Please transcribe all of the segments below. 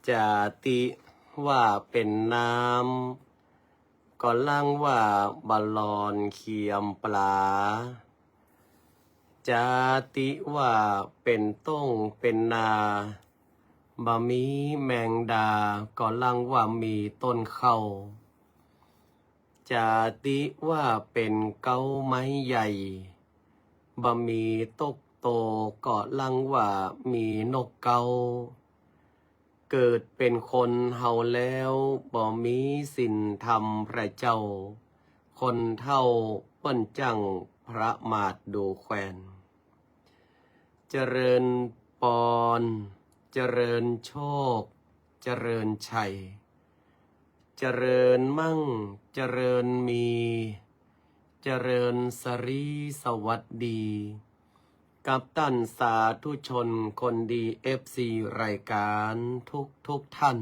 จาติว่าเป็นน้ำก็ลังว่าบาลอนเขียมปลาจาติว่าเป็นต้งเป็นนาบะมีแมงดาก็ลังว่ามีต้นเข้าจาติว่าเป็นเก้าไม้ใหญ่บะมีตกโตก็ลังว่ามีนกเกาเกิดเป็นคนเฮาแล้วบ่มีสินธรรมพระเจ้าคนเท่าเปิ้นจังพระมาดดูแควนเจริญปอนเจริญโชคเจริญชัยเจริญมั่งเจริญมีเจริญสรีสวัสดีกับตันสาธุชนคนดีFC รายการทุกท่าน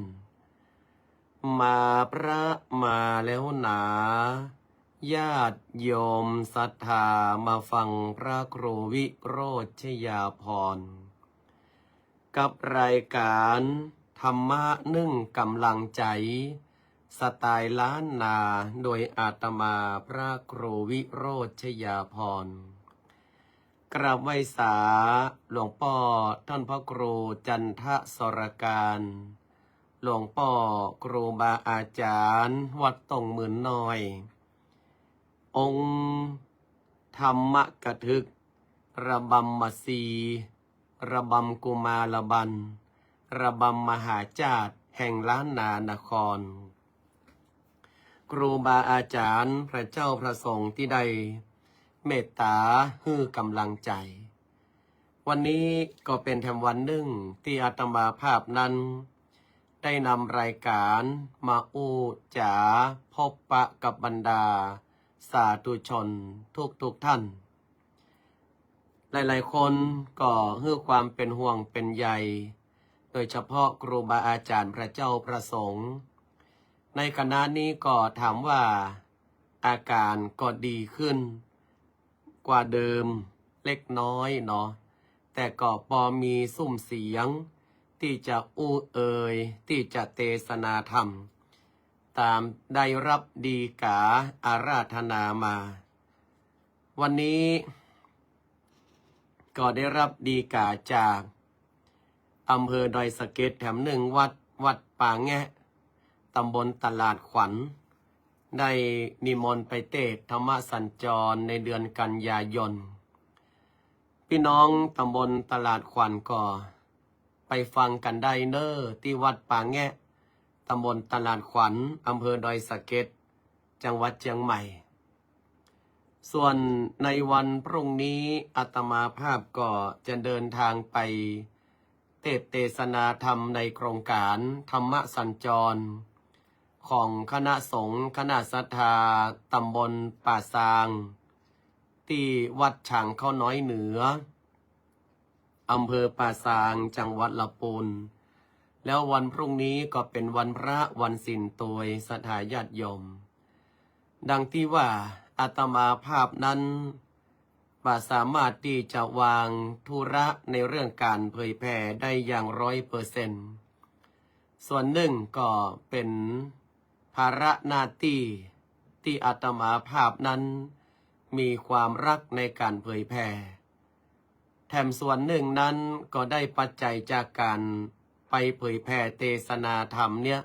มาพระมาแล้วหนาญาติโยมศรัทธามาฟังพระครูวิโรจน์ยาพรกับรายการธรรมะนึ่งกำลังใจสไตล์ล้านนาโดยอาตมาพระครูวิโรจน์ยาพรกราบไหว้สาหลวงพ่อท่านพระครูจันทสรการหลวงพ่อครูบาอาจารย์วัดตงหมื่นน้อยองค์ธรรมกถึกระบำมาสีระบำกุมารบันระบำมหาจาตุแห่งล้านนานครครูบาอาจารย์พระเจ้าพระสงฆ์ที่ได้เมตตาฮื้อกำลังใจวันนี้ก็เป็นแถมวันหนึ่งที่อาตมาภาพนั้นได้นำรายการมาอู้จ๋าพบปะกับบรรดาสาธุชนทุกท่านหลายๆคนก็ฮื้อความเป็นห่วงเป็นใยโดยเฉพาะครูบาอาจารย์พระเจ้าพระสงฆ์ในคณะนี้ก็ถามว่าอาการก็ดีขึ้นกว่าเดิมเล็กน้อยเนาะแต่ก็พอมีซุ้มเสียงที่จะอู้เอ่ยที่จะเทศนาธรรมตามได้รับดีกาอาราธนามาวันนี้ก็ได้รับดีกาจากอำเภอดอยสะเก็ดแถมหนึ่งวัดป่าแงะตำบลตลาดขวัญได้นิมนต์ไปเทศน์ธรรมสัญจรในเดือนกันยายนพี่น้องตำบลตลาดขวัญก็ไปฟังกันได้เนอที่วัดป่าแงะตำบลตลาดขวัญอำเภอดอยสะเก็ดจังหวัดเชียงใหม่ส่วนในวันพรุ่งนี้อาตมาภาพก็จะเดินทางไปเทศนาธรรมในโครงการธรรมสัญจรของคณะสงฆ์คณะศรัทธาตำบลป่าซางที่วัดฉางเข้าน้อยเหนืออำเภอป่าซางจังหวัดลำพูนแล้ววันพรุ่งนี้ก็เป็นวันพระวันศีลโตยศรัทธาญาติโยมดังที่ว่าอาตมาภาพนั้นสามารถที่จะวางธุระในเรื่องการเผยแผ่ได้อย่าง100%ส่วนหนึ่งก็เป็นภาระหน้าที่ที่อาตมาภาพนั้นมีความรักในการเผยแผ่แถมส่วนหนึ่งนั้นก็ได้ปัจจัยจากการไปเผยแผ่เทศนาธรรมเนี่ย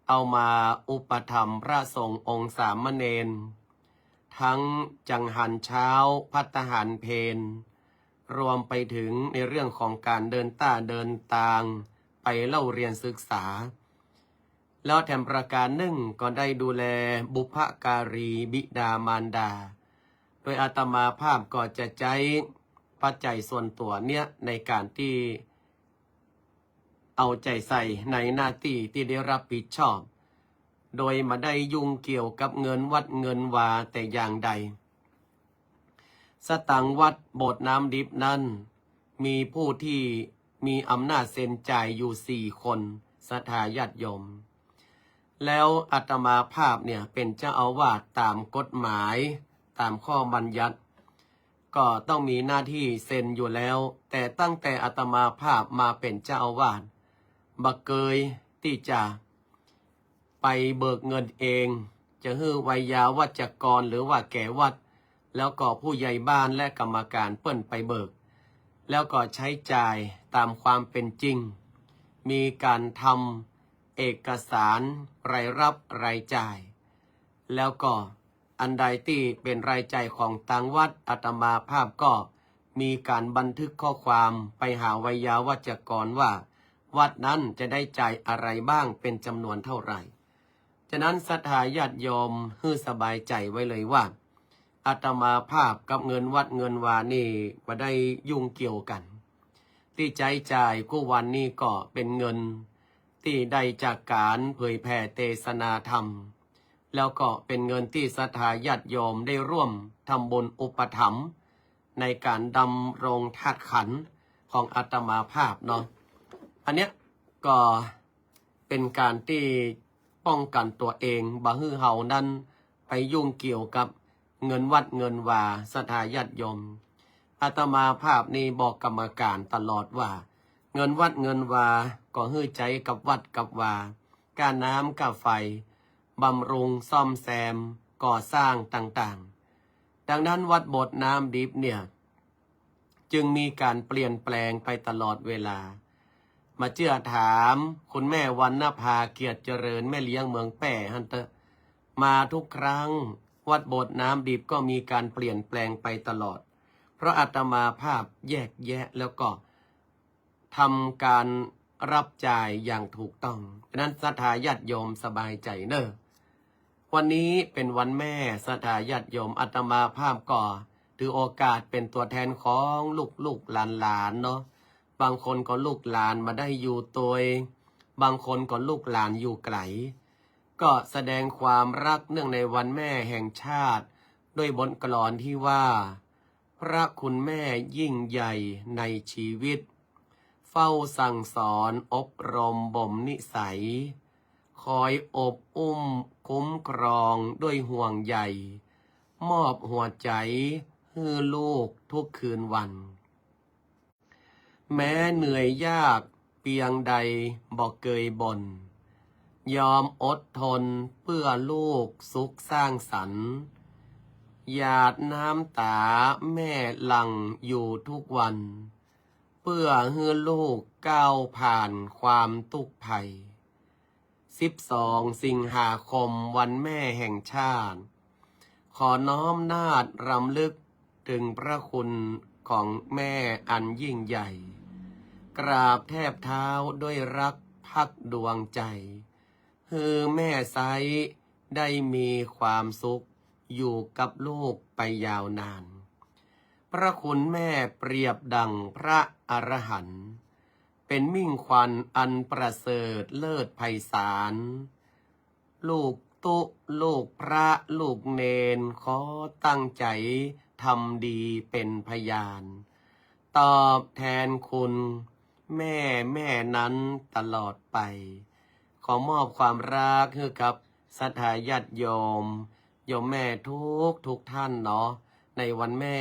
เอามาอุปถัมภ์พระสงฆ์องค์สามเณรทั้งจังหันเช้าภัตตาหารเพลรวมไปถึงในเรื่องของการเดินเดินตางไปเล่าเรียนศึกษาแล้วแถมประการหนึ่งก็ได้ดูแลบุพการีบิดามารดาโดยอาตมาภาพก็จะใช้ปัจจัยส่วนตัวเนี่ยในการที่เอาใจใส่ในหน้าที่ที่ได้รับผิดชอบโดยมาได้ยุ่งเกี่ยวกับเงินวัดเงินวาแต่อย่างใดสตังวัดโบสถ์น้ำดิบนั้นมีผู้ที่มีอำนาจเซ็นจ่ายอยู่4 คนศรัทธาญาติโยมแล้วอาตมาภาพเนี่ยเป็นเจ้าอาวาสตามกฎหมายตามข้อบัญญัติก็ต้องมีหน้าที่เซ็นอยู่แล้วแต่ตั้งแต่อาตมาภาพมาเป็นเจ้าอาวาสบักเกย ที่จะไปเบิกเงินเองจะฮื้อไวยาวัจกรหรือว่าแก่วัดแล้วก็ผู้ใหญ่บ้านและกรรมการเปิ้นไปเบิกแล้วก็ใช้จ่ายตามความเป็นจริงมีการทำเอกสารรายรับรายจ่ายแล้วก็อันใดที่เป็นรายจ่ายของทางวัดอาตมาภาพก็มีการบันทึกข้อความไปหาไวยาวัจกรว่าวัดนั้นจะได้จ่ายอะไรบ้างเป็นจำนวนเท่าไหร่ฉะนั้นศรัทธาญาติโยมฮื้อสบายใจไว้เลยว่าอาตมาภาพกับเงินวัดเงินวานี่มาได้ยุ่งเกี่ยวกันที่ใจจ่ายกู้วันนี้ก็เป็นเงินที่ได้จากการเผยแผ่เทศนาธรรมแล้วก็เป็นเงินที่ศรัทธาญาติโยมได้ร่วมทำบุญอุปถัมภ์ในการดำรงธาตุขันธ์ของอาตมาภาพเนาะอันเนี้ยก็เป็นการที่ป้องกันตัวเองบ่ฮื้อเฮานั้นไปยุ่งเกี่ยวกับเงินวัดเงินวาศรัทธาญาติโยมอาตมาภาพนี้บอกกรรมการตลอดว่าเงินวัดเงินวาก็ฮื้อใจกับวัดกับวาการน้ำกับไฟบำรุงซ่อมแซมก่อสร้างต่างๆดังนั้นวัดบทน้ำดิบเนี่ยจึงมีการเปลี่ยนแปลงไปตลอดเวลามาเชื่อถามคุณแม่วรรณภาเกียรติเจริญแม่เลี้ยงเมืองแป่ฮันเตอร์มาทุกครั้งวัดบทน้ำดิบก็มีการเปลี่ยนแปลงไปตลอดเพราะอาตมาภาพแยกแยะแล้วก็ทำการรับจ่ายอย่างถูกต้องฉะนั้นศรัทธาญาติโยมสบายใจเนอะวันนี้เป็นวันแม่ศรัทธาญาติโยมอาตมาภาพก็ถือโอกาสเป็นตัวแทนของลูกหลานเนาะบางคนก็ลูกหลานมาได้อยู่ตัวบางคนก็ลูกหลานอยู่ไกลก็แสดงความรักเนื่องในวันแม่แห่งชาติด้วยบทกลอนที่ว่าพระคุณแม่ยิ่งใหญ่ในชีวิตเฝ้าสั่งสอนอบรมบ่มนิสัยคอยอบอุ้มคุ้มครองด้วยห่วงใยมอบหัวใจให้ลูกทุกคืนวันแม้เหนื่อยยากเพียงใดบอกเกยบ่นยอมอดทนเพื่อลูกสุขสร้างสรรค์หยาดน้ำตาแม่หลั่งอยู่ทุกวันเพื่อให้ลูกก้าวผ่านความทุกข์ภัย12 สิงหาคมวันแม่แห่งชาติขอน้อมนาฏรำลึกถึงพระคุณของแม่อันยิ่งใหญ่กราบแทบเท้าด้วยรักพักดวงใจฮือแม่ไซได้มีความสุขอยู่กับลูกไปยาวนานพระคุณแม่เปรียบดังพระอรหันต์เป็นมิ่งขวัญอันประเสริฐเลิศไพศาลลูกตุลูกพระลูกเนนขอตั้งใจทำดีเป็นพยานตอบแทนคุณแม่นั้นตลอดไปขอมอบความรักให้กับศรัทธาญาติโยมแม่ทุกท่านเนาะในวันแม่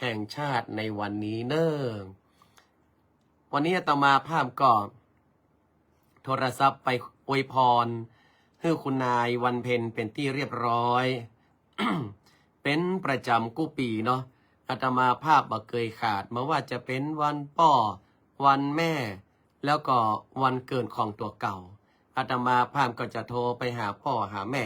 แห่งชาติในวันนี้เนอะวันนี้อาตมาภาพก็โทรศัพท์ไปอวยพรให้คุณนายวันเพ็ญเป็นที่เรียบร้อย เป็นประจำกู้ปีเนาะอาตมาภาพบ่เคยขาดมาว่าจะเป็นวันพ่อวันแม่แล้วก็วันเกิดของตัวเก่าอาตมาภาพก็จะโทรไปหาพ่อหาแม่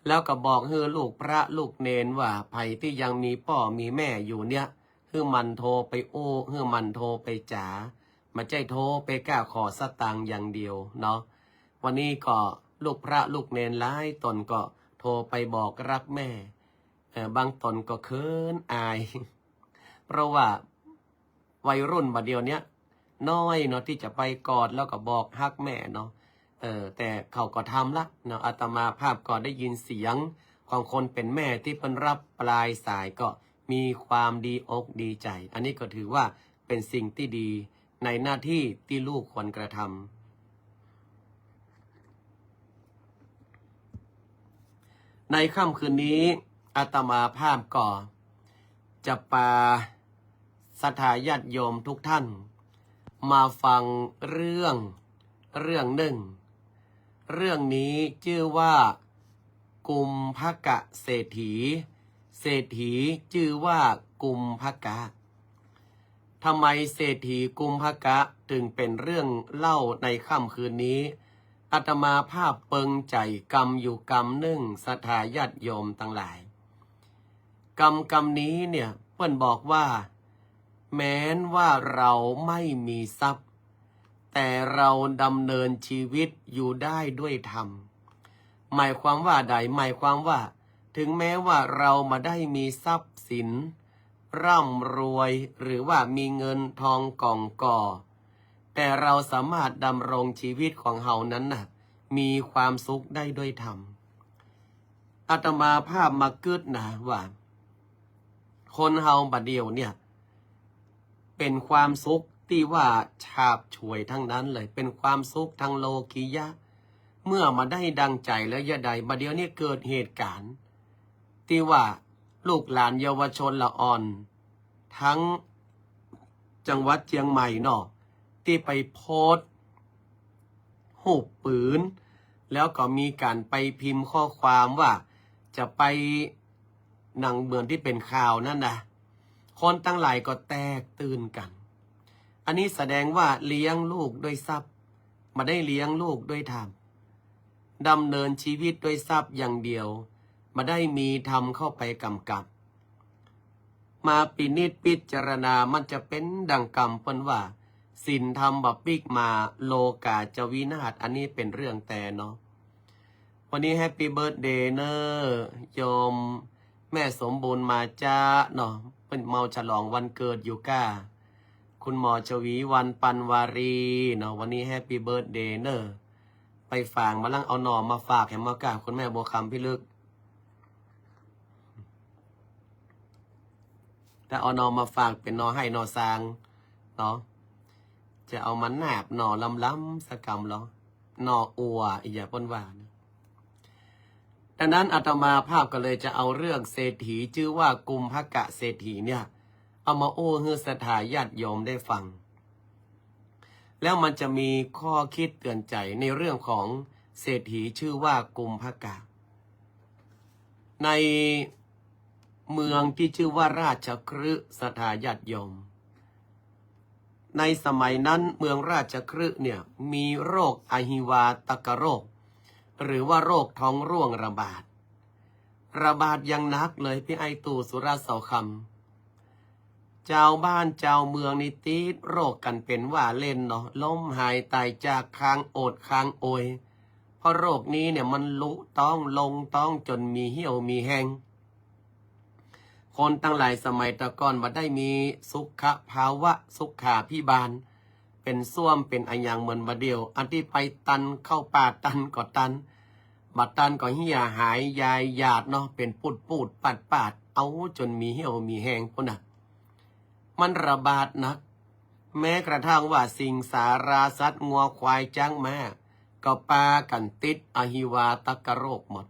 แล้วก็บอกให้ลูกพระลูกเนนว่าใครที่ยังมีพ่อมีแม่อยู่เนี่ยให้มันโทรไปโอ้ให้มันโทรไปจ๋ามาใจโทรไปกล้าขอสตางค์อย่างเดียวเนาะวันนี้ก็ลูกพระลูกเนนหลายตนก็โทรไปบอกรักแม่บางตนก็เขินอาย เพราะว่าวัยรุ่นบัดเดียวเนี้ยน้อยเนาะที่จะไปกอดแล้วก็บอกฮักแม่เนาะแต่เขาก็ทำละเนาะอาตมาภาพก็ได้ยินเสียงของคนเป็นแม่ที่เพิ่นรับปลายสายก็มีความดีอกดีใจอันนี้ก็ถือว่าเป็นสิ่งที่ดีในหน้าที่ที่ลูกควรกระทำในค่ำคืนนี้อาตมาภาพก็จะพาศรัทธาญาติโยมทุกท่านมาฟังเรื่อง เรื่องหนึ่งเรื่องนี้ชื่อว่ากุมภกะเศรษฐีเศรษฐีชื่อว่ากุมภกะทำไมเศรษฐีกุมภกะถึงเป็นเรื่องเล่าในค่ำคืนนี้อาตมาภาพเปิงใจกรรมอยู่กรรมหนึ่งศรัทธาญาติโยมทั้งหลายกรรมนี้เนี่ยเพิ่นบอกว่าแม้นว่าเราไม่มีทรัพย์แต่เราดำเนินชีวิตอยู่ได้ด้วยธรรมหมายความว่าใดหมายความว่าถึงแม้ว่าเรามาได้มีทรัพย์สินร่ำรวยหรือว่ามีเงินทองกองก่อแต่เราสามารถดำรงชีวิตของเฮานั้นน่ะมีความสุขได้ด้วยธรรมอาตมาภาพมาเกิดนะว่าคนเฮาบัดเดียวเนี่ยเป็นความสุขที่ว่าฉาบฉวยทั้งนั้นเลยเป็นความสุขทางโลกียะเมื่อมาได้ดังใจแล้วยะใดบัดเดียวนี้เกิดเหตุการณ์ที่ว่าลูกหลานเยาวชนละอ่อนทั้งจังหวัดเชียงใหม่เนาะที่ไปโพสต์หูปปืนแล้วก็มีการไปพิมพ์ข้อความว่าจะไปหนังเมืองที่เป็นข่าวนั่นนะคนตั้งหลายก็แตกตื่นกันอันนี้แสดงว่าเลี้ยงลูกด้วยทรัพย์มาได้เลี้ยงลูกด้วยธรรมดำเนินชีวิตด้วยทรัพย์อย่างเดียวมาได้มีธรรมเข้าไปกำกับมาปินิจพิจารณามันจะเป็นดังกรรมเพิ่นว่าสินธรรมบัพปิกมาโลกาจะวินาศอันนี้เป็นเรื่องแต่เนาะวันนี้แฮปปี้เบิร์ธเดย์เนอร์โยมแม่สมบูรณ์มาจ้าเนาะเป็นเมาฉลองวันเกิดอยู่ก้าคุณหมอชวีวันปันวารีเนาะวันนี้แฮปปี้เบิร์ธเดย์เนอร์ไปฝากมาลังเอาหน่อมาฝากแหมมากราบคุณแม่บัวคำพี่ลึกแต่เอาหน่อมาฝากเป็นหน่อให้หน่อซางเนาะจะเอามันหนาบหน่อล้ำๆสกรรมเหรอหน่ออัวอีอย่าป้นว่านะดังนั้นอาตมาภาพก็เลยจะเอาเรื่องเศรษฐีชื่อว่ากุมภกะเศรษฐีเนี่ยเอามาโอ้ฮือสถาญาติโยมได้ฟังแล้วมันจะมีข้อคิดเตือนใจในเรื่องของเศรษฐีชื่อว่ากุมภกะในเมืองที่ชื่อว่าราชคฤห์สถาญาติโยมในสมัยนั้นเมืองราชคฤห์เนี่ยมีโรคอหิวาตกโรคหรือว่าโรคท้องร่วงระบาดอย่างหนักเลยพี่ไอตู่สุราเสาคำเจ้าบ้านเจ้าเมืองนี่ติดโรคกันเป็นว่าเล่นเนาะล้มหายตายจากค้างโอดค้างโอยเพราะโรคนี้เนี่ยมันลุต้องลงต้องจนมีเหี่ยวมีแห้งคนตั้งหลายสมัยตะก่อนมาได้มีสุขภาวะสุขาพิบาลเป็นส้วมเป็นอันอย่างเหมือนบะเดียวอันที่ไปตันเข้าป่าตันก็ตันบัดตันก็เหี่ยหายยายหยาดเนาะเป็นปูดปาดเอาจนมีเหี่ยวมีแห้งพุ่นน่ะมันระบาดนักแม้กระทั่งว่าสิงสาราสัตว์งัวควายจ้างแม่ก็ปากันติดอหิวาตกโรคหมด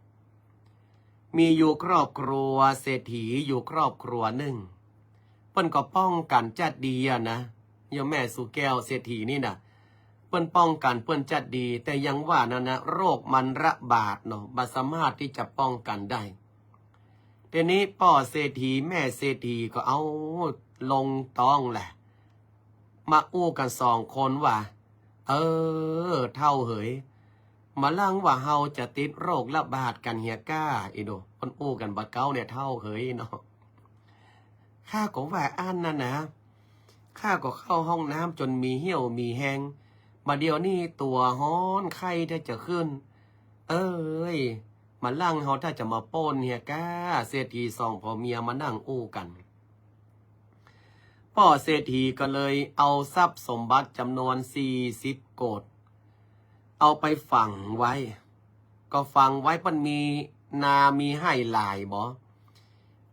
มีอยู่ครอบครัวเศรษฐีอยู่ครอบครัวหนึ่งเปิ้นก็ป้องกันจัดดีอะนะโยมแม่สุแก้วเศรษฐีนี่นะเปิ้นป้องกันเปิ้นจัดดีแต่ยังว่านั่นนะโรคมันระบาดเนาะบ่สามารถที่จะป้องกันได้ทีนี้พ่อเศรษฐีแม่เศรษฐีก็เอาลงต้องแหละมาอู้กัน2 คนว่าเท่าเหยมาลังว่าเฮาจะติดโรคระบาดกันเฮียก้าอีโดคนอู้กันบะเก้าเนี่ยเท่าเหยเนาะข้าก็ว่าอันนั่นนะข้าก็เข้าห้องน้ำจนมีเหี่ยวมีแห้งมาเดียวนี่ตัวฮ้อนไข้ถ้าจะขึ้นมาลังเฮาถ้าจะมาป้นเฮียก้าเศรษฐี2พ่อเมียมานั่งอู้กันพ่อเศรษฐีก็เลยเอาทรัพย์สมบัติจำนวน40 โกฏเอาไปฝังไว้ก็ฝังไว้เพิ่นมีนามีให้หลายบ่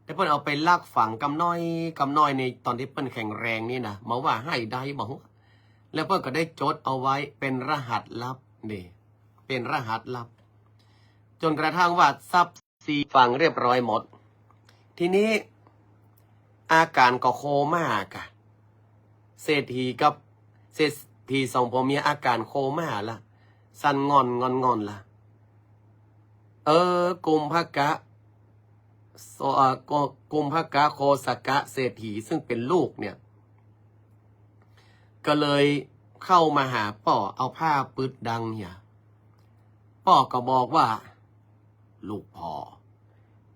แต่เพิ่นเอาไปลักฝังกำน้อยในตอนที่เพิ่นแข็งแรงนี่นะมาว่าให้ได้บ่แล้วเพิ่นก็ได้จดเอาไว้เป็นรหัสลับนี่เป็นรหัสลับจนกระทั่งว่าทรัพย์ฝังเรียบร้อยหมดทีนี้อาการก็โคม่ากะเศรษฐีกับ พี่สองผัวเมียอาการโคม่าละสั่นงอนละกุมภกะกุมภกะโคสกะเศรษฐีซึ่งเป็นลูกเนี่ยก็เลยเข้ามาหาป่อเอาผ้าปืดดังเนี่ยป่อก็บอกว่าลูกพ่อ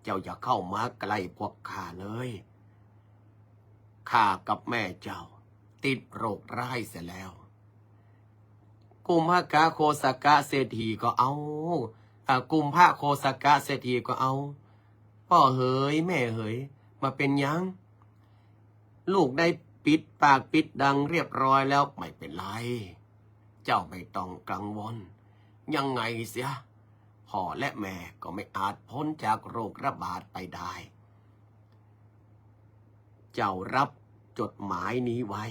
เจ้าอย่าเข้ามาใกล้พวกข้าเลยข้ากับแม่เจ้าติดโรคร้ายเสียแล้วกุมภกะโคสกะเศรษฐีก็เอากุมภะโคสกะเศรษฐีก็เอาพ่อเอ๋ยแม่เอ๋ยมาเป็นยังลูกได้ปิดปากปิดดังเรียบร้อยแล้วไม่เป็นไรเจ้าไม่ต้องกังวลยังไงเสียพ่อและแม่ก็ไม่อาจพ้นจากโรคระบาดไปได้เจ้ารับจดหมายนี้ไว้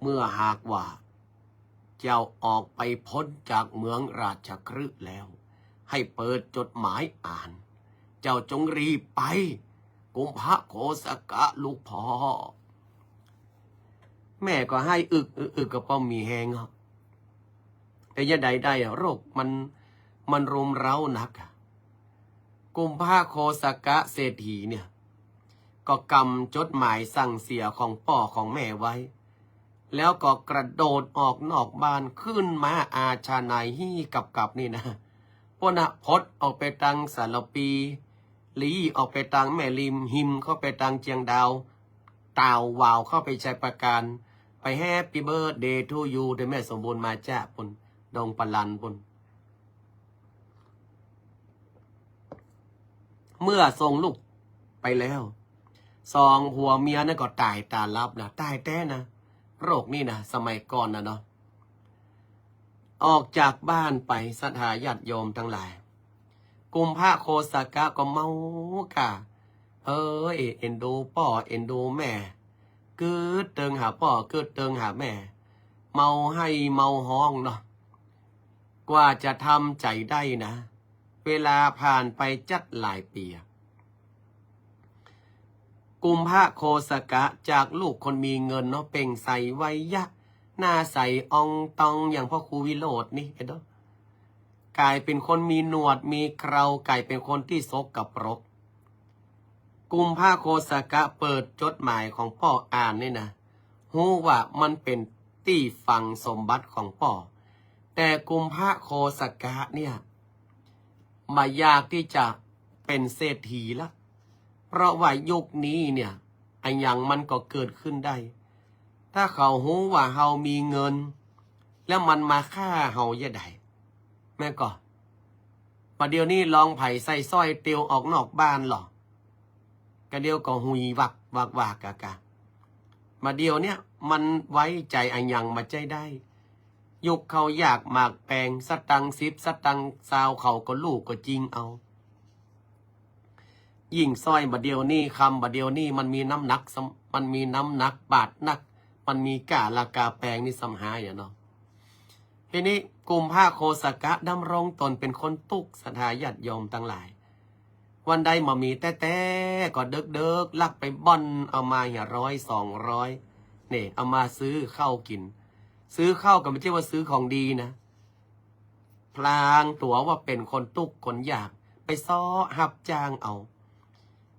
เมื่อหากว่าเจ้าออกไปพ้นจากเมืองราชคฤห์แล้วให้เปิดจดหมายอ่านเจ้าจงรีบไปกุมภะโคสกะลูกพ่อแม่ก็ให้อึกก็ป้อมมีแหงแต่ยะใดได้โรคมันรุมเร้านักกุมภะโคสกะเศรษฐีเนี่ยก็กำจดหมายสั่งเสียของพ่อของแม่ไว้แล้วก็กระโดดออกนอกบ้านขึ้นมาอาชาไนฮี่กับนี่นะพนะพดออกไปตังสารปีลีออกไปตังแม่ริมหิมเข้าไปตังเจียงดาวตาววาวเข้าไปใช้ประการไปแฮปปี้เบิร์ดเดย์ทูยูโดยแม่สมบูรณ์มาจ้าปุ่นดงปลันปุ่นเมื่อส่งลูกไปแล้วสองผัวเมียนั่นก็ตายตาลับนะตายแต้นะโรคนี่นะสมัยก่อนนะเนาะออกจากบ้านไปศรัทธาญาติโยมทั้งหลายกุมภะโคสกะก็เมาค่ะเอ็นดูพ่อเอ็นดูแม่เกิดเติงหาพ่อเกิดเติงหาแม่เมาให้เมาห้องเนาะกว่าจะทำใจได้นะเวลาผ่านไปจัดหลายปีกุมภะโคสกะจากลูกคนมีเงินเนาะเป่งใสไวยะหน้าใสอองตองอย่างพ่อครูวิโรจน์นี่เห็นไหมกลายเป็นคนมีหนวดมีเครากลายเป็นคนที่ซกกับรกกุมภะโคสกะเปิดจดหมายของพ่ออ่านนี่นะฮู้ว่ามันเป็นที่ฝังสมบัติของพ่อแต่กุมภะโคสกะเนี่ยไม่อยากที่จะเป็นเศรษฐีละเพราะว่ายุคนี้เนี่ยอันยังมันก็เกิดขึ้นได้ถ้าเขาฮู้ว่าเฮามีเงินแล้วมันมาฆ่าเฮาอย่าใดแม่ก็ประเดี๋ยวนี้ลองไผ่ใส่สร้อยเตียวออกนอกบ้านหรอกระเดียวก็หุยวักกะมาเดียวเนี่ยมันไว้ใจอันยังมาใจได้ยุคเขาอยากหมากแปลงสตัง10สตังซาวเขาก็ลูกก็จริงเอายิ่งสร้อยบาเดียวนี่คำบาเดียวนี่มันมีน้ำหนักบาทนักมันมีกาลากาแปลงนี่สำหายเนาะทีนี้กุมภะโคสกะดำรงตนเป็นคนตุกศรัทธาญาติโยมทั้งหลายวันใดมามีแต่ก็เดิกลักไปบ่อนเอามา100 200เนี่ยเอามาซื้อข้าวกินซื้อข้าวก็ไม่ใช่ว่าซื้อของดีนะพลางตัวว่าเป็นคนตุกคนอยากไปซ้อหับจ้างเอา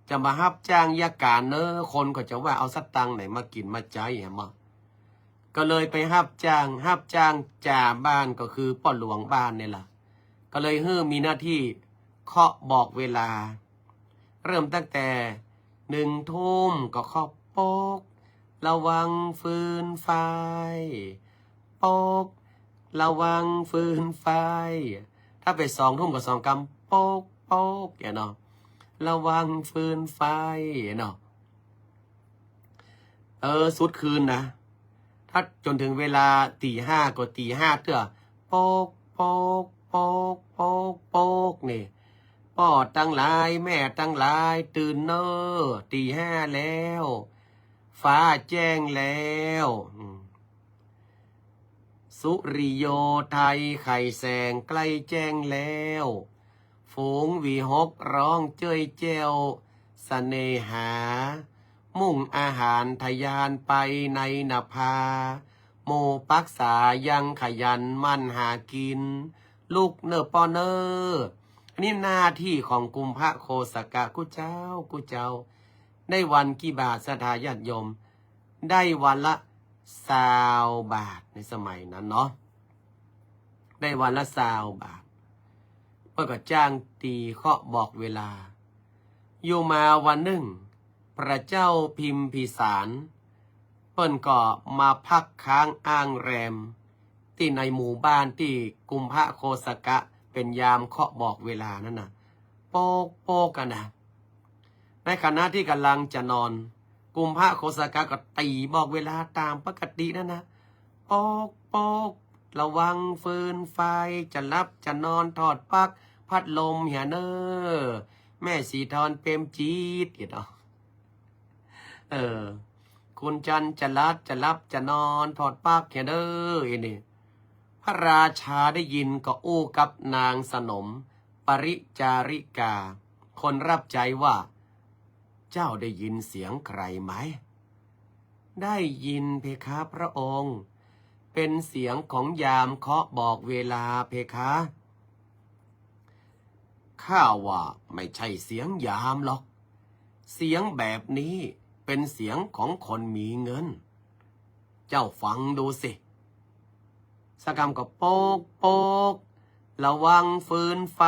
จะมาหับจ้างยาการเนอะคนก็จะว่าเอาสตังค์ไหนมากินมาใจมาก็เลยไปหับจ้างจ่าบ้านก็คือพ่อหลวงบ้านเนี่ยล่ะก็เลยมีหน้าที่เคาะบอกเวลาเริ่มตั้งแต่1 ทุ่มก็เคาะโป๊กระวังฟืนไฟโป๊กระวังฟืนไฟถ้าไป2 ทุ่มก็2 กำโป๊กเนาะระวังฟืนไฟเนาะสุดคืนนะถ้าจนถึงเวลาตี 5ก็ตี 5เตื้อโป๊กนี่พ่อตั้งหลายแม่ตั้งหลายตื่นเนอตี 5แล้วฟ้าแจ้งแล้วสุริโยไทยไข่แสงใกล้แจ้งแล้วฝูงวีหกร้องเจ้ยเจ้วเสน่หามุ่งอาหารทยานไปในนภา โมปักษายังขยันมันหากิน ลูกเนอปอเนออันนี้หน้าที่ของกุมภะโคสกะกุเจ้ากุเจ้าได้วันกี่บาทสถาญาติโยมได้วันละ20 บาทในสมัยนั้นเนาะได้วันละ20 บาทเพื่อก็จ้างตีเคาะบอกเวลาอยู่มาวันหนึ่งพระเจ้าพิมพิสารเปิ้นก็มาพักค้างอ้างแรมที่ในหมู่บ้านที่กุมภะโคสกะเป็นยามเคาะบอกเวลานั่นน่ะโป๊กโป๊กกันนะในขณะที่กำลังจะนอนกุมภะโคสกะก็ตีบอกเวลาตามปกตินั่นนะโป๊กโป๊กระวังฟืนไฟจะรับจะนอนถอดปลั๊กพัดลมเหียเนอแม่สีทอนเปรมจีดเนาะคุณจันจะรับจะนอนถอดปลั๊กเหียเนอนี่พระราชาได้ยินก็อู้กับนางสนมปริจาริกาคนรับใจว่าเจ้าได้ยินเสียงใครไหมได้ยินเพคะพระองค์เป็นเสียงของยามเคาะบอกเวลาเพคะข้าว่าไม่ใช่เสียงยามหรอกเสียงแบบนี้เป็นเสียงของคนมีเงินเจ้าฟังดูสิสกรรมก็โป๊กโป๊กระวังฟืนไฟ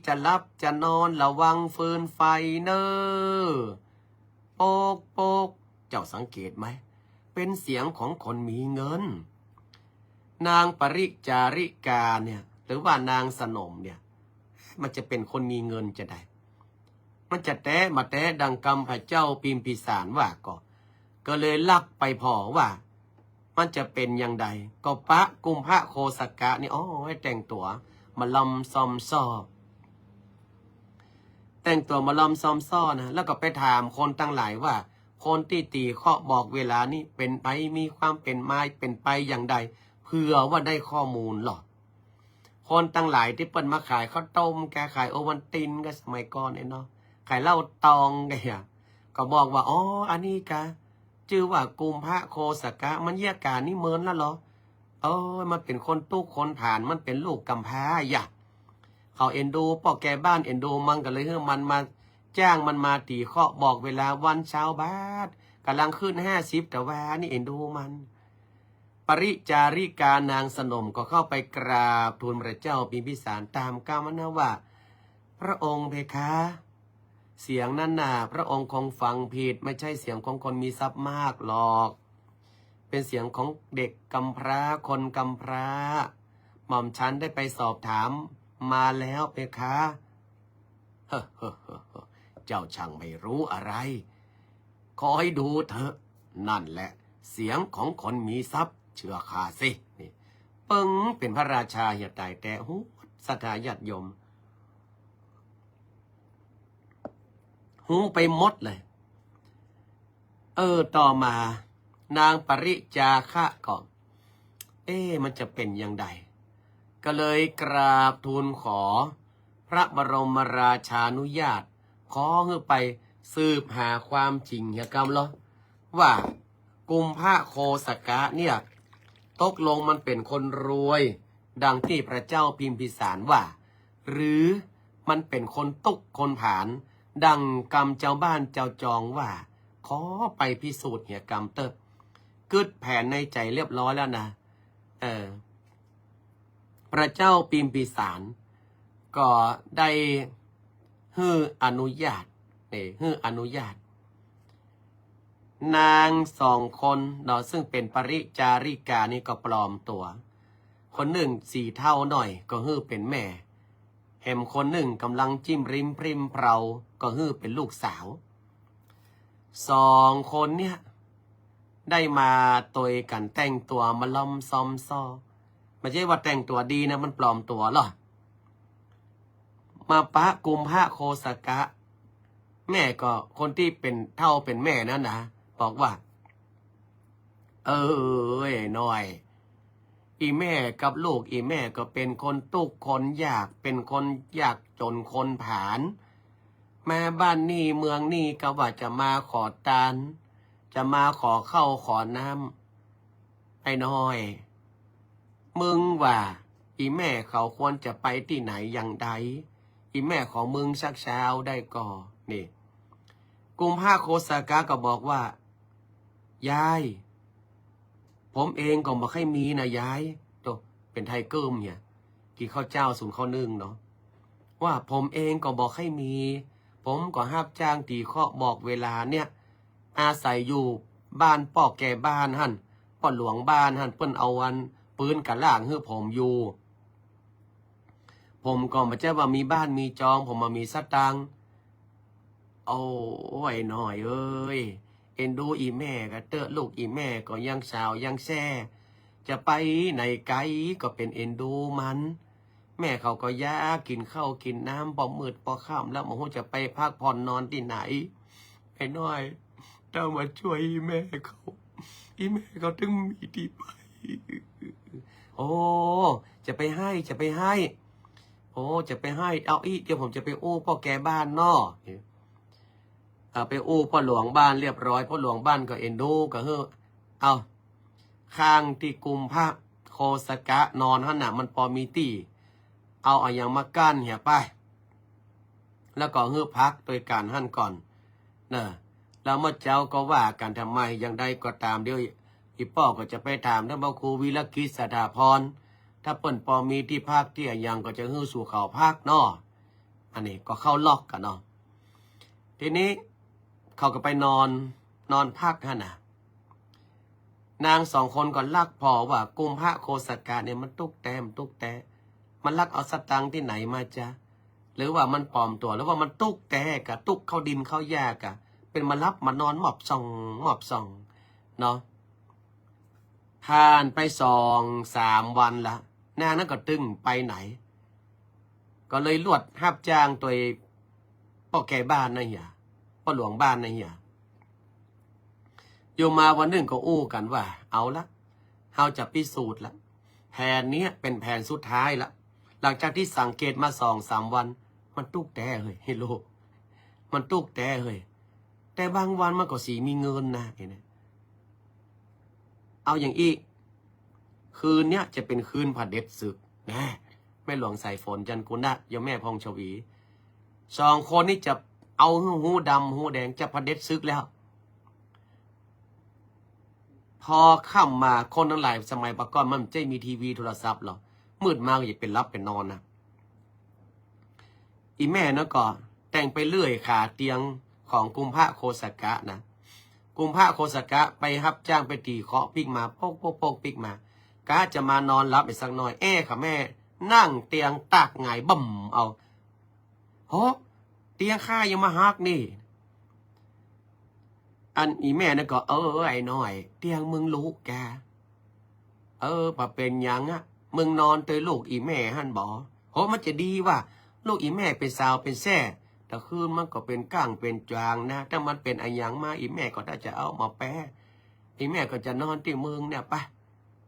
จะรับจะนอนระวังฟืนไฟเนอโป๊กโป๊กเจ้าสังเกตไหมเป็นเสียงของคนมีเงินนางปริจาริกาเนี่ยหรือว่านางสนมเนี่ยมันจะเป็นคนมีเงินจะได้มันจะแต้มาแต้ดังกำพระเจ้าพิมพิสารว่าก็เลยลักไปพอว่ามันจะเป็นอย่างใดก็พระกุมภะโคสกะนี่ให้แต่งตัวมาลำซอมซ้อแต่งตัวมาลำซอมซ้อนะแล้วก็ไปถามคนตั้งหลายว่าคนที่ตีเคาะบอกเวลานี้เป็นไปมีความเป็นมาเป็นไปอย่างใดเพื่อว่าได้ข้อมูลหรอคนตั้งหลายที่เปิ้นมาขายข้าวต้มแกขายโอวัลตินก็สมัยก่อนเนาะขายเหล้าตองไงก็บอกว่าอันนี้กะชื่อว่ากุมภะโคสกะมันแยกการนี่เมินแล้วเหรอมันเป็นคนตู้คนผ่านมันเป็นลูกกำพร้าอย่าเขาเอ็นดูพ่อแกบ้านเอ็นดูมันก็เลยให้มันมาจ้างมันมาตีเคาะบอกเวลาวันเช้าบาทกำลังขึ้น50แต่ว่านี่เอ็นดูมันปริจาริกานางสนมก็เข้าไปกราบทูลพระเจ้าพิมพิสารตามกาลนะว่าพระองค์เพคะเสียงนั้นน่ะพระองค์คงฟังผิดไม่ใช่เสียงของคนมีทรัพย์มากหรอกเป็นเสียงของเด็กกำพร้าคนกำพร้าหม่อมฉันได้ไปสอบถามมาแล้วเพคะเจ้าช่างไม่รู้อะไรขอให้ดูเถอะนั่นแหละเสียงของคนมีทรัพย์เชื่อข้าสินี่ปึ้งเป็นพระราชาเหียตายแต่ศรัทธาญาติโยมหูไปหมดเลยต่อมานางปริจาคะก็มันจะเป็นอย่างไรก็เลยกราบทูลขอพระบรมราชานุญาตขอให้ไปสืบหาความจริงกรรมเหรอว่ากุมภะโคสกะเนี่ยตกลงมันเป็นคนรวยดังที่พระเจ้าพิมพิสารว่าหรือมันเป็นคนตุกคนผานดังกรรมเจ้าบ้านเจ้าจองว่าขอไปพิสูจน์เหียกรรมเติบกึดแผนในใจเรียบร้อยแล้วนะพระเจ้าพิมพิสารก็ได้ฮืออนุญาตนาง2 คนเนาะซึ่งเป็นปริจาริกานี่ก็ปลอมตัวคนหนึ่งสีเท่าหน่อยก็ฮือเป็นแม่แหมคนหนึ่งกำลังจิ้มริมพริมเพราก็ฮือเป็นลูกสาว2 คนเนี่ยได้มาตัวกันแต่งตัวมาล้อมซอมซ้อไม่ใช่ว่าแต่งตัวดีนะมันปลอมตัวหรอมาปะกุมภะโคสกะแม่ก็คนที่เป็นเท่าเป็นแม่นั่นนะบอกว่าน้อยอีแม่กับลูกอีแม่ก็เป็นคนตุกคนยากเป็นคนยากจนคนผานมาบ้านนี่เมืองนี่ก็ว่าจะมาขอทานจะมาขอข้าวขอน้ ไอ้น้อย มึงว่าอีแม่เขาควรจะไปที่ไหนอย่างใดอีแม่ของมึงชักเช้าได้ก่อนี่กุมภาโคสากะก็บอกว่ายายผมเองก็บอกให้มีนะยายโตเป็นไทเกอร์เนี่ยกินข้าวเจ้าสูงข้าวนึ่งเนาะว่าผมเองก็บอกให้มีผมก็ห้าจ้างตีข้อบอกเวลาเนี่ยอาศัยอยู่บ้านป่อแก่บ้านหั่นป่อหลวงบ้านหั่นเปิ้นเอาวันปืนกับล่างให้ผมอยู่ผมก็มาเจ้าว่ามีบ้านมีจองผมมามีสตังค์โอ้ยหน่อยเอ้ยเอ็นดูอีแม่ก็เตอะลูกอีแม่ก็ยังสาวยังแซ่จะไปไหนไกลก็เป็นเอ็นดูมันแม่เขาก็ยากกินข้าวกินน้ำพอมืดพอค่ำแล้วมันจะไปพักผ่อนนอนที่ไหนไอ้น้อยเจ้ามาช่วยอีแม่เขาถึงมีที่ไปโอ้จะไปให้โอ้จะไปให้เอาอีเดี๋ยวผมจะไปอู้พ่อแกบ้านนอไปอู้พ่อหลวงบ้านเรียบร้อยพ่อหลวงบ้านก็เอ็นดูก็เฮ้อเอาข้างที่กุมภาโคสกะนอนหั่นน่ะมันพอมีตีเอาอย่างมากั้นเหี่ยไปแล้วก็เฮ้อพักโดยการหั่นก่อนนะแล้วเมื่อเจ้าก็ว่ากันทำไมอย่างใดก็ตามเดี๋ยวอีป้อก็จะไปถามท่านพระครูวิรกิจสถาพรถ้าเปิ่นพอมีที่พักที่อย่างก็จะเฮ้อสู่เขาพักนออันนี้ก็เข้าล็อกกันเนาะทีนี้เขาก็ไปนอนพักหั่นน่ะนางสองคนก็ลักพอว่ากุมภโคสกะเนี่ยมันตุกแต่มันลักเอาสตังค์ที่ไหนมาจ้ะหรือว่ามันปลอมตัวหรือว่ามันตุกแต่กะตุกเข้าดินเข้ายากะเป็นมารับมานอนหมอบส่องเนาะผ่านไป2-3 วันละนางนั้นก็ตึงไปไหนก็เลยลวดหับจ้างตัวพ่อแก่บ้านนะเหียพ่อหลวงบ้านนะเหียอยู่มาวันหนึ่งก็อู้กันว่าเอาละเราจะพิสูจน์ละแผนนี้เป็นแผนสุดท้ายละหลังจากที่สังเกตมา2-3 วันมันตุกแต่เฮ้ยเฮโลมันตุกแต่เฮ้ยแต่บางวันมันก็สีมีเงินนะเห็นไหมเอาอย่างอีกคืนเนี้ยจะเป็นคืนผัดเด็ดศึกนะแม่หลวงสายฝนจันกุณะยมแม่พองชวี2 คนนี้จะเอาหูดำหูแดงจะผัดเด็ดศึกแล้วพอค่ำมาคนทั้งหลายสมัยปะก่อนมันไม่มีทีวีโทรศัพท์หรอกมืดมากอย่าเป็นรับเป็นนอนนะอีแม่เนาะก็แต่งไปเรื่อยขาเตียงของกุมภโคสกะนะกุมภโคสกะไปรับจ้างไปตีเคาะปิกมาโป๊กปิกมากะจะมานอนรับอีกสักหน่อยค่ะแม่นั่งเตียงตากไงบ่มเอาโหเตียงข้ายังมาฮักนี่อันอีแม่นั่นก็ไอ้น้อยเตียงมึงลูกแกปะเป็นยังอ่ะมึงนอนเตยลูกอีแม่หั่นบ่โหมันจะดีว่าลูกอีแม่เป็นสาวเป็นแซ่แต่คืนมันก็เป็นก้างเป็นจางนะถ้ามันเป็นอะไรอย่างมาอีแม่ก็ถ้าจะเอามาแปะอีแม่ก็จะนอนที่มึงเนี่ยไป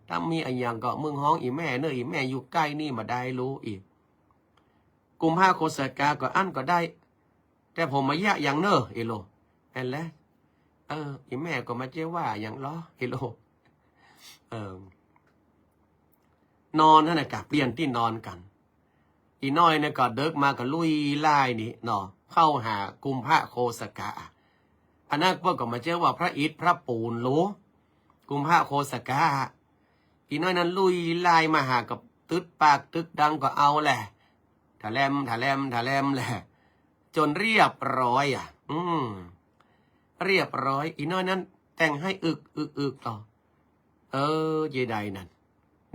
ถ้ามีอะไรอย่างก็มึงห้องอีแม่เนอะอีแม่อยู่ใกล้นี่มาได้รู้อีกกุมภาโคสกาก็อันก็ได้แต่ผมมาแยกอย่างเนอะเอโลแอนแล้วอีแม่ก็มาเจ้าว่าอย่างล้อเอโลนอนนั่นแหละกับเปลี่ยนที่นอนกันอีน้อยเนี่ยก็เดิกมากับลุยไล่นี่เนาะเข้าหากุมภโคสกะอันนั้นพวกก็มาเจ้าว่าพระอิฐพระปูนโลกุมภโคสกะอีน้อยนั้นลุยไล่มาหากับตึดปากตึกดังก็เอาแหละถาแลมแหละจนเรียบร้อยเรียบร้อยอีน้อยนั้นแต่งให้อึกต่อเยไดนั่น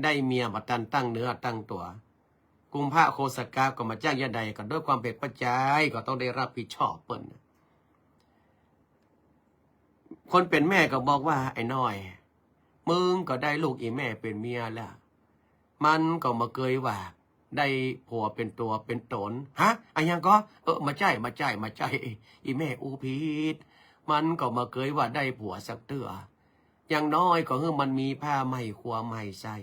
ได้เมียบัดตันตั้งเนื้อตั้งตัวกุมภโคสกะก็มาจ้างยาใดก็ด้วยความเป็นปัจจัยก็ต้องได้รับผิดชอบเปิ้นคนเป็นแม่ก็บอกว่าไอ้น้อยมึงก็ได้ลูกอีแม่เป็นเมียแล้วมันก็มาเกยว่าได้ผัวเป็นตัวเป็นตนฮะอันยังก็มาใจอีแม่อูพีดมันก็มาเกยว่าได้ผัวสักเตื้ออย่างน้อยก็คือมันมีผ้าใหม่ขวาใหม่ใส่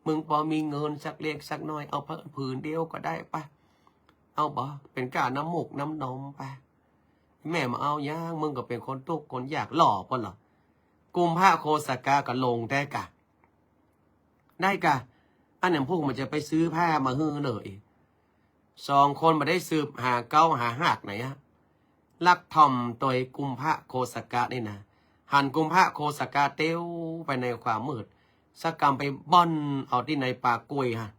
มึงพอมีเงินสักเล็กสักน้อยเอาผืนเดียวก็ได้ปะเอาบ่เป็นกาน้ำมูกน้ำนมไปแม่มาเอาย่างมึงก็เป็นคนตุกคนอยากหล่อป่ะเหรอกุมภโคสกาก็ลงแต่กะ ได้กะอันนั้นพวกมันจะไปซื้อผ้ามาฮื้อเลย2 คนมาได้สืบหาเก้าหาหักไหนอะลักทอมตัวกุมพระโคสกะนี่นะหันกุมพระโคสกะเตี้ยวไปในความมืดสักกรรมไปบ่อนเอาที่ในป่ากล้วยฮะ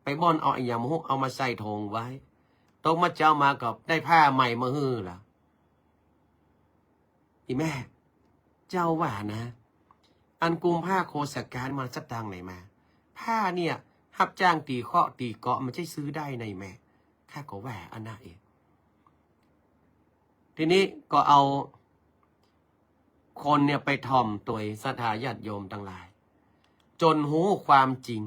ไปบ่อนเอาไอ้ยามุเอามาใส่ธงไว้ตกมาเจ้ามากับได้ผ้าใหม่มาฮื้อล่ะอีแม่เจ้าว่านะ อันกุมผ้าโคสกะมาสักตังไหนมาผ้าเนี่ยรับจ้างตีเคาะตีเกาะมันใช่ซื้อได้ในแม่ข้าก็แหวอันน่ะเองทีนี้ก็เอาคนเนี่ยไปถ่อมตัวศรัทธาญาติโยมทั้งหลายจนหูความจริง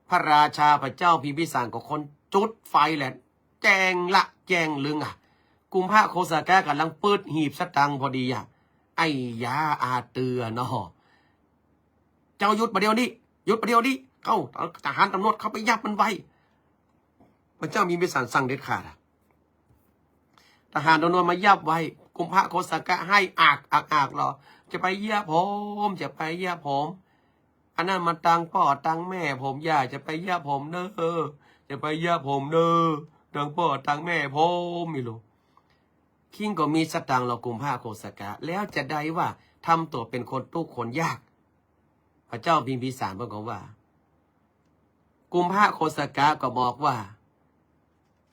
พระราชาพระเจ้าพิมพิสารก็คนจุดไฟแหละแจงละแจงลึงกุมผ้าโคสกะกำลังเปิดหีบสตังพอดีไอ้ยาอาเตือเนาะเจ้าหยุดประเดี๋ยวนี้หยุดประเดี๋ยวนี้เข้าทหารตำรวจเข้าไปยับมันไว้พระเจ้ามีพิสารสั่งเด็ดขาดทหารตำรวจมายับไว้กุมภะโคสกะให้อากหรอจะไปเยี่ยผมจะไปเยี่ยผมอันนั้นมาตังพ่อตังแม่ผมอย่าจะไปเยี่ยผมเนอะจะไปเยี่ยผมเนอะตังพ่อตังแม่ผมไม่รู้คิงก็มีสตังเรากุมภะโคสกะแล้วจะได้ว่าทำตัวเป็นคนทุกข์คนยากพระเจ้าพิมพิสารบอกว่ากุมภะโคสกะก็บอกว่า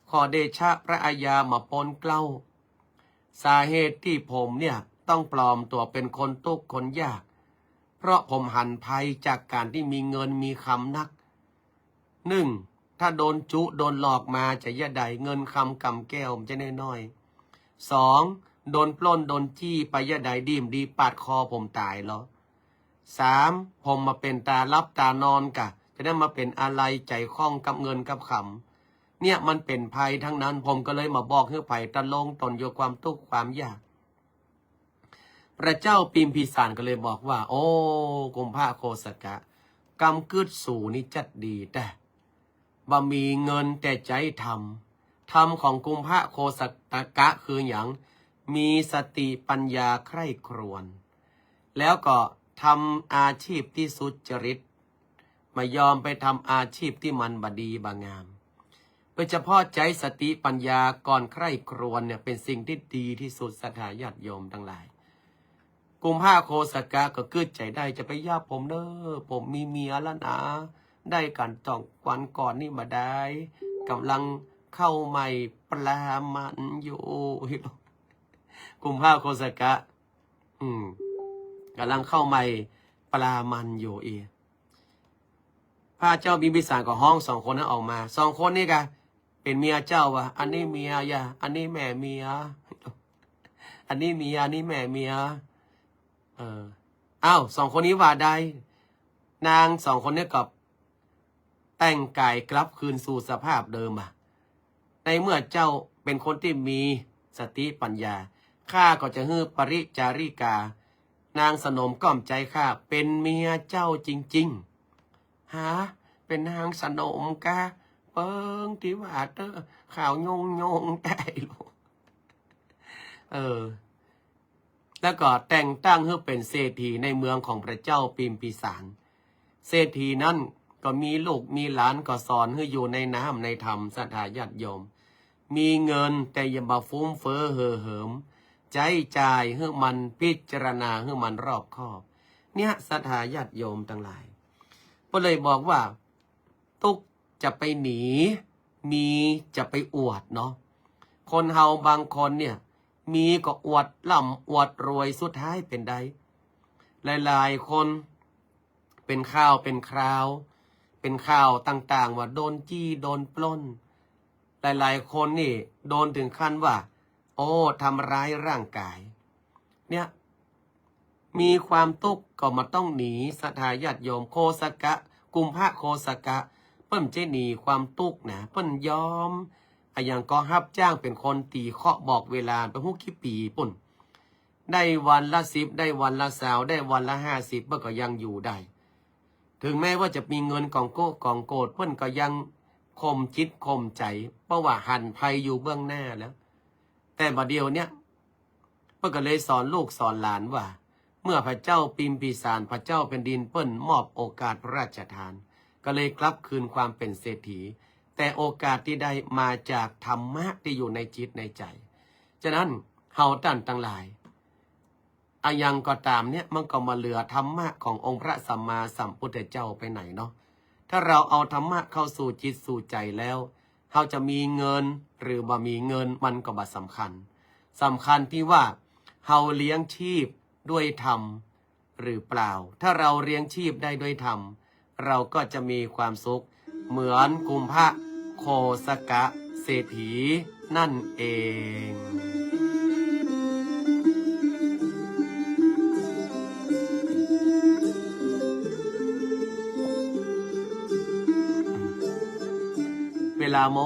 ขอเดชะพระอาญามาปนเกล้าสาเหตุที่ผมเนี่ยต้องปลอมตัวเป็นคนทุกข์คนยากเพราะผมหันภัยจากการที่มีเงินมีคำนัก1ถ้าโดนจุโดนหลอกมาจะยะใดเงินคำกำแก้วมันจะน้อย2โดนปล้นโดนจี้ไปยะใดดีมดีปาดคอผมตายเหรอ3ผมมาเป็นตาลับตานอนกะจะได้มาเป็นอะไรใจคล้องกับเงินกับคำเนี่ยมันเป็นภัยทั้งนั้นผมก็เลยมาบอกให้ภัยตะลงตนโยความทุกข์ความยากพระเจ้าปิมพิสารก็เลยบอกว่าโอ้กุมภะโคสกะกำกึดสู่นี่จัดดีแต่บ่มีเงินแต่ใจทำของกุมภะโคสกะคืออย่างมีสติปัญญาใคร่ครวญแล้วก็ทำอาชีพที่สุจริตไม่ยอมไปทำอาชีพที่มันบดีบางามโดยเฉพาะใจสติปัญญาก่อนใคร่ครวญเนี่ยเป็นสิ่งที่ดีที่สุดศรัทธาญาติโยมทั้งหลายกุมภะโคสกะก็กึดใจได้จะไปย่าผมเด้อผมมีเมียแล้วนะได้กันจ่องวันก่อนนี่มาได้กำลังเข้าใหม่ปลามันอยู่กุมภะโคสกะกำลังเข้าใหม่ปลามันอยู่พระเจ้าบิมพิสารก็ห้อง2 คนนั้นออกมา2 คนนี่กันเป็นเมียเจ้าวะอันนี้เมียย่าอันนี้แม่เมียอันนี้เมียอันนี้แม่เมียอ้าว2 คนนี้ว่าใดนาง2 คนนี้กับแต่งกายกลับคืนสู่สภาพเดิมในเมื่อเจ้าเป็นคนที่มีสติปัญญาข้าก็จะฮื้อปริจาริกานางสนมก้อมใจข้าเป็นเมียเจ้าจริงๆเป็นนางสนมกะเปิงที่ว่าเตอข่าวยงได้ลูกแล้วก็แต่งตั้งให้เป็นเศรษฐีในเมืองของพระเจ้าปิมพิสารเศรษฐีนั้นก็มีลูกมีหลานก็สอนให้อยู่ในน้ำในธรรมศรัทธาญาติโยมมีเงินแต่อย่ามาฟุ้งเฟ้อเห่อเหิมใจจ่ายให้มันพิจารณาให้มันรอบคอบเนี่ยศรัทธาญาติโยมทั้งหลายก็เลยบอกว่าตุกจะไปหนีมีจะไปอวดเนาะคนเฮาบางคนเนี่ยมีก็อวดล่ำอวดรวยสุดท้ายเป็นได้หลายๆคนเป็นข่าวเป็นคราวเป็นข่าวต่างๆว่าโดนจี้โดนปล้นหลายๆคนนี่โดนถึงขั้นว่าโอ้ทำร้ายร่างกายเนี่ยมีความทุกข์ก็มาต้องหนีศรัทธาญาติโยมโคสกะกุมภะโคสกะเปิ้นจะหนีความทุกข์นะเปิ้นยอมอย่างก็รับจ้างเป็นคนตีเคาะบอกเวลาไปหุ้กี่ปีปุ่นได้วันละ10ได้วันละ20ได้วันละ50เปิ้นก็ยังอยู่ได้ถึงแม้ว่าจะมีเงินกองโกดเปิ้นก็ยังข่มจิตข่มใจเพราะว่าหันภัยอยู่เบื้องหน้าแล้วแต่บัดเดียวเนี่ยเปิ้นก็เลยสอนลูกสอนหลานว่า เมื่อพระเจ้าปิมปีศาจพระเจ้าเป็นดินเปิ้นมอบโอกาสพระราชทาน ก็เลยกลับคืนความเป็นเศรษฐีแต่โอกาสที่ได้มาจากธรรมะที่อยู่ในจิตในใจฉะนั้นเฮาท่านทั้งหลายอายังก็ตามเนี่ยมันก็มาเหลือธรรมะขององค์พระสัมมาสัมพุทธเจ้าไปไหนเนาะถ้าเราเอาธรรมะเข้าสู่จิตสู่ใจแล้วเฮาจะมีเงินหรือบ่มีเงินมันก็บ่สำคัญที่ว่าเฮาเลี้ยงชีพด้วยธรรมหรือเปล่าถ้าเราเลี้ยงชีพได้ด้วยธรรมเราก็จะมีความสุขเหมือนกุมภะโคสกะเศรษฐีนั่นเองเวลาหม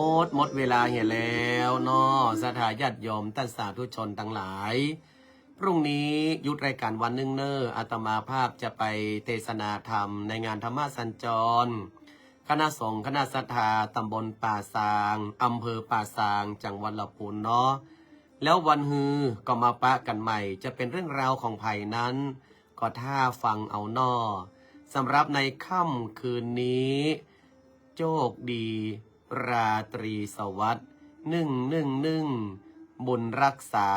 ดเวลาเห็นแล้วเนาะสถาญาติโยมท่านสาธุชนทั้งหลายพรุ่งนี้ยุดรายการวันหนึ่งอาตมาภาพจะไปเทศนาธรรมในงานธรรมสัญจรคณะสงฆ์คณะศรัทธาตำบลป่าซางอำเภอป่าซางจังหวัดลำพูนเนาะแล้ววันฮือก็มาปะกันใหม่จะเป็นเรื่องราวของไผ่นั้นก็ท่าฟังเอานอสำหรับในค่ำคืนนี้โชคดีราตรีสวัสดิ์111บุญรักษา